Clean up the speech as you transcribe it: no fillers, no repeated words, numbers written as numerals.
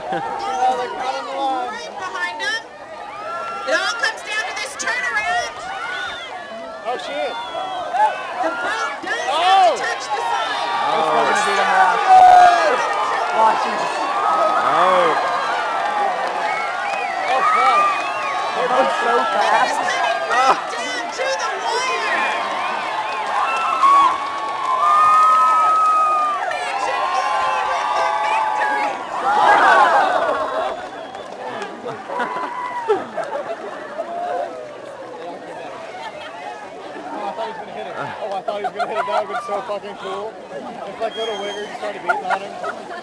Right behind him. It all comes down to this turnaround. Oh shit! The boat does have to touch the side. Oh. Watch this. Oh. Oh fuck! They're both so fast. Down to the wire. Mansion Oh, I thought he was gonna hit it. That would have been so fucking cool. If like little Wigger just started beating on him.